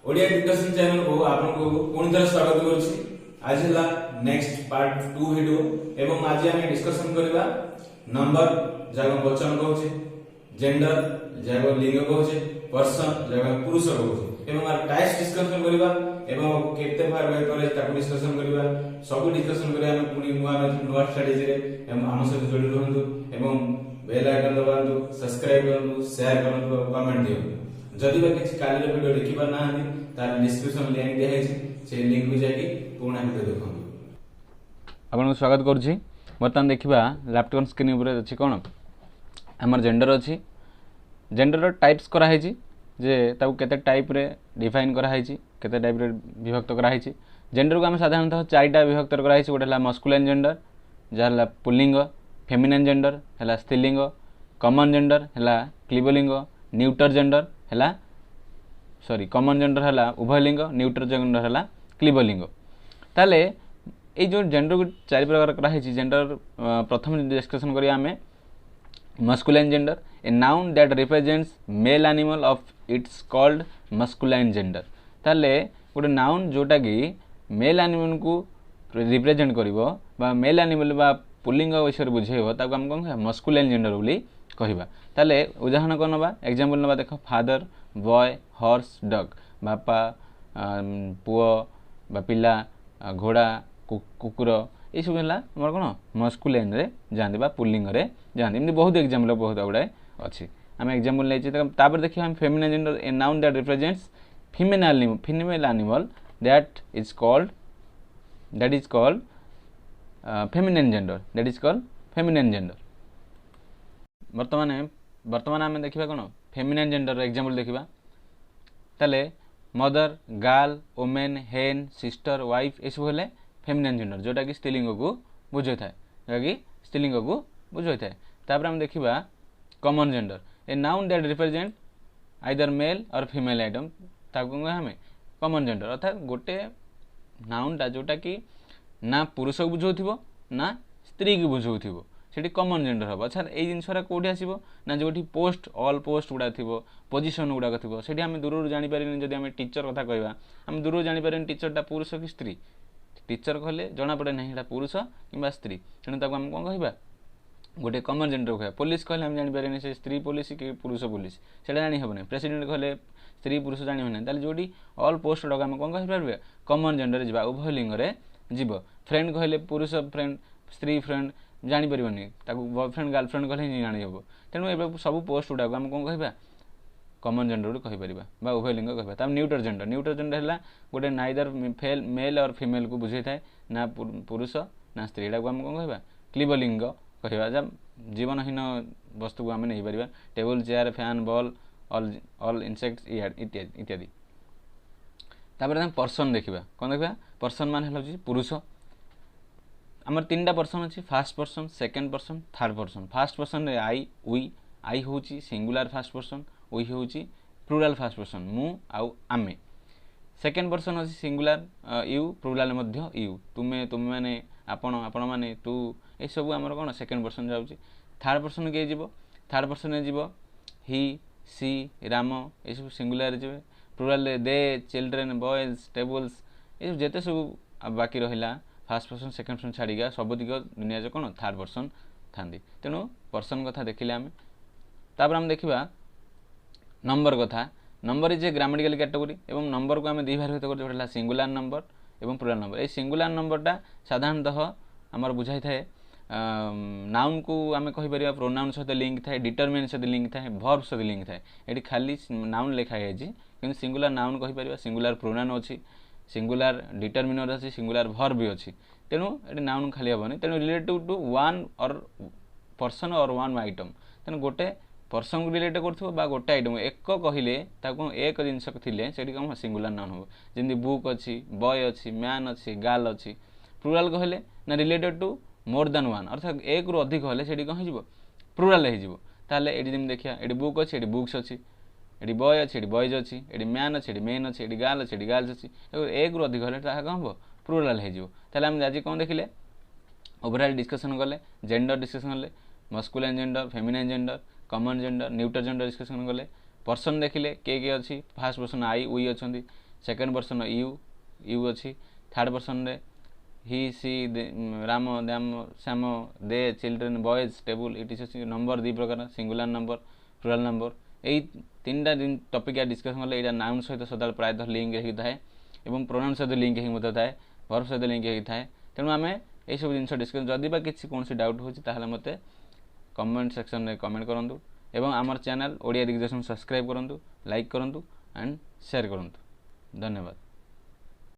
Odia discussion channel को आपको पुणी थर स्वागत करुछि। आज है नेक्स्ट पार्ट 2 वीडियो एवं आज हम डिस्कशन करबा नंबर जाको वचन कहूचे, जेंडर जाको लिंग कहूचे, पर्सन जाको पुरुष कहूचे एवं आर टाइप्स डिस्कशन करबा एवं केते बार वे करे ताको डिस्कशन करबा। सब डिस्कशन करे हम पुणी नुवा स्ट्रेटजी रे हम हम सहित जोड़ी रहंतु एवं बेल आइकन दबांतु, सब्सक्राइब करंतु, शेयर करंतु, कमेंट दियंतु। जदि बा किछि काली वीडियो देखि पार नाहंती तार डिस्क्रिप्शन लिंक दिया है से लिंक को जाके पुणा वीडियो देखंतु। आपन स्वागत करूछि। बर्तमान देखिबा लैपटॉप स्क्रीन ऊपर अछि कोन हमर जेंडर अछि। जेंडर टाइप्स करा है जे ताऊ केते टाइप रे डिफाइन करा है, केते टाइप रे विभक्त करा है। जेंडर को हम साधारणतः चारिटा विभक्त करा है। गोटेला मस्कुलाइन जेंडर जहला पुल्लिंग, फेमिनिन जेंडर हला स्त्रीलिंग, कॉमन जेंडर हला क्लीबलिंग, न्यूटर जेंडर हला कॉमन जेंडर हला उभयलिंग, न्यूटर जेंडर हला क्लीबलिंग। ताले ए जो जेंडर को चारि प्रकार करा है। जेंडर प्रथम डिस्कशन करिया हमें masculine gender, a noun that represents male animal of it's called masculine gender. ताले गोटे नाउन जोटा कि मेल एनिमल को रिप्रेजेंट करिवो बा मेल एनिमल बा पुल्लिंग विषय बुझेइबो ताको हम कोन मस्कुलाइन जेंडर बोली कहिबा। ताले उदाहरण कोन नबा, एग्जांपल नबा देखो फादर, बॉय, हॉर्स, डग, बापा, पुओ बा पिला, घोड़ा, कुकुर, ये सब है मोर कौन मस्कुलाइन रे जाते बा पुल्लिंग रे जाते। एमती बहुत एग्जांपल बहुत गुड़ाए अच्छी आम एग्जांपल नहीं देखिए हम feminine gender, a noun that represents female animal that is called feminine gender, that is called feminine gender. वर्तमान आम देखा कौन फेमिनिन जेंडर एग्जांपल देखा ताले मदर, गर्ल, वुमेन, हेन, सिस्टर, वाइफ, ये सब है फेमिनिन जेंडर जोटा कि स्त्रीलिंग को बुझे था, स्त्रीलिंग को बुझे था। तापर हम देखिबा common gender, a noun that represent either male or female item ताको हमें कॉमन जेंडर अर्थात गोटे नाउनटा जोटा कि ना पुरुष को बुझाउथिबो ना स्त्री की बुझाउथिबो सेठी कॉमन जेंडर हम। अच्छा ये जिनसरा कोठी आसीबो ना जोठी पोस्ट ऑल पोस्ट गुडा थिबो, पोजीशन गुडा थिबो सेठी हम दूर जानि पारिनी। जदि हम टीचर कथा कहबा हम दूर जानि पारिनी टीचरटा पुरुष कि स्त्री। टीचर कहले जना पड़े ना एटा पुरुष किंबा स्त्री, तेणु ताको हम कोन कहबा गोटे कॉमन जेंडर कहबा। पुलिस कहले हम जानि पारिनी से स्त्री पुलिस कि पुरुष पुलिस सेटा जानि हेबने। प्रेसिडेंट कहले स्त्री पुरुष जानि हेबने। ताले जोडी ऑल पोस्ट डग हम कोन कहि परबे कॉमन जेंडर रे जिबा, उभय लिंग रे जिवो। फ्रेंड कहले पुरुष फ्रेंड, स्त्री फ्रेंड जानि परिबनी, ताको बॉयफ्रेंड गर्लफ्रेंड कहले नि जानि हेबो। तेणु एबे सब पोस्ट गुडा हम कोन कहबा कॉमन जेंडर कहि परिबा बा उभय लिंग कहबा। ता न्यूटर जेंडर, न्यूटर जेंडर हला गोटे नाइदर मेल और फीमेल को बुझे थाए ना पुरुष ना स्त्री। एटा को हम कोन कहबा क्लीबलिंग कहबा। जब जीवनहीन वस्तु को हम नहीं परिबा, table, chair, fan, ball, all insects इत्यादि इत्यादि। तापर हम पर्सन देखिबा कोन देखिबा पर्सन मान हला पुरुष। हमर तीनटा पर्सन अछि, first person, second person, third person. First person रे आई वी, आई होची सिंगुलर फर्स्ट पर्सन, वी होची प्लुराल फर्स्ट पर्सन मु आउ आमे। सेकंड पर्सन अछि singular you, plural Madhya you, तुमे तुमे माने, आपण आपण माने, तू, ए सब हमर कोन सेकंड पर्सन जाउची। थर्ड पर्सन के जीवो, थर्ड पर्सन रे जीवो ही, सी, राम, ए सब सिंगुलर जीवे। प्लुराल रे दे, चिल्ड्रेन, बॉयज, टेबल्स, ए जेते सब बाकी रहिला फर्स्ट पर्सन सेकंड पर्सन छाड़िका सबदिक दुनिया जो कौन थर्ड पर्सन थांदी। तेणु पर्सन कथा देखिले आम। तापर हम देखिबा नंबर कथा। Number is a grammatical category एवं नंबर को आम दुई भाग भेद कर सिंगुलर नंबर एवं प्लुराल नंबर। ये सिंगुलर नंबरटा साधारणतः आमर बुझाई थाए नाउन को आम कहीपर प्रोनाउन सहित लिंक थाए, डिटरमिनेंट सहित लिंक थाए, वर्ब सहित लिंक थाए। ये खाली नाउन लिखा है कि सिंगुलर नाउन कहीपर, सिंगुलर प्रोनाउन अच्छी, सिंगुलर डिटरमिनर अच्छी, सिंगुलर वर्ब भी अच्छी। तेणु ये नाउन खाली हेनी। तेणु रिलेटिव टू वन और पर्सन और वन आइटम। तेणु गोटे पर्सन को रिलेट कर गोटे आइटम एक कहले एक जिनस से कौन सिंगुलर नाउन हम। जमी बुक अच्छी, बॉय अच्छी, मैन अच्छी, गर्ल अच्छी। प्लुराल कहले ना related to more than one अर्थात एक रु अधिक हेले से कौन हो प्लुराल हो। ये देखिए ये बुक अच्छी, ये बुक्स अच्छी, ये बॉय अच्छी, ये बॉयज अच्छी, ये मैन अच्छी, ये मेन अच्छी, ये गर्ल अच्छी, ये गर्ल्स अच्छी। एक रु अधिक हेले कौन हम प्लुराल हो। आम आज कौन देखिले ओवरऑल डिस्कशन कले, जेंडर डिस्कशन कले, masculine gender, feminine gender, common gender, neuter gender discussion कले। पर्सन देखिले किए किए अच्छी, फर्स्ट पर्सन आई वी अच्छा, सेकेंड पर्सन यू यू अच्छी थर्ड पर्सन रे हि सी राम दाम Shyam they children boys table it is number दी प्रकार सिंगुलर नंबर प्लुराल नंबर यही तीन टा टपिक डिस्कसन कले यहाँ नाउन सहित सदा प्रायतः लिंक होता है और प्रोनाउन सहित लिंक होता है वर्ब सहित लिंक होता है तेणु आम यही सब जिन डिस्कस जदि बा किसी कौन डाउट हो मत कमेंट सेक्शन में कमेंट करूँ एवं आमर चैनल ओडिया दिग्दर्शन सब्सक्राइब करूँ लाइक करूँ एंड शेयर करूँ धन्यवाद।